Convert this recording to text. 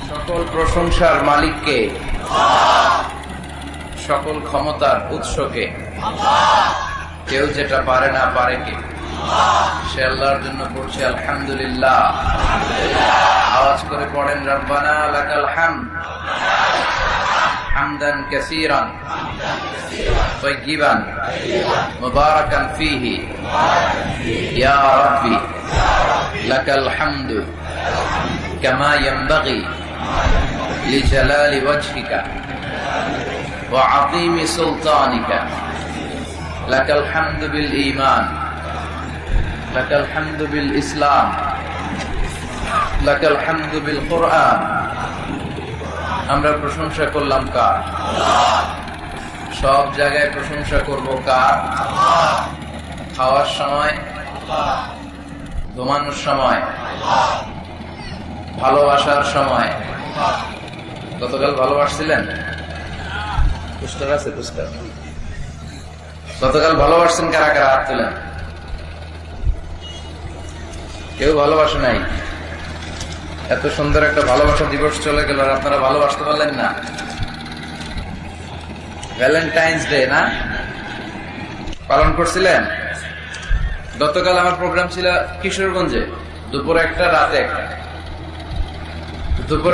সকল প্রশংসার মালিককে, সকল ক্ষমতার উৎসকে। কেউ যেটা পারে না পারে কে, সে আল্লাহর জন্য পড়ছে আলহামদুলিল্লাহ। আওয়াজ করে পড়েন রব্বানা লাকাল হামদ হামদান কাসীরান তাইয়িবান মুবারাকান ফীহি ইয়া রাব্বি লাকাল হামদু কামা ইয়ানবাগি লিজালালি ওয়াজহিকা ওয়া আযীমি সুলতানিকা। লাকাল হামদু বিল ঈমান, লাকাল হামদু বিল ইসলাম, লাকাল হামদু বিল কুরআন। আমরা প্রশংসা করলাম কার? সব জায়গায় প্রশংসা করব কার? খাওয়ার সময়, ঘুমানোর সময়, ভালোবাসার সময়। গতকাল ভালোবাসছিলেন? পুস্টার আছে, পুস্টার। গতকাল ভালোবাসছেন কারা কারা? হাত তোলেন। কেউ ভালোবাসে নাই। এত সুন্দর একটা ভালোবাসা দিবস চলে গেল আর আপনারা ভালোবাসতে পারলেন না। ভ্যালেন্টাইন্স ডে না পালন করছিলেন? গতকাল আমার প্রোগ্রাম ছিল কিশোরগঞ্জে, দুপুরে একটা রাতে একটা। দুপুরে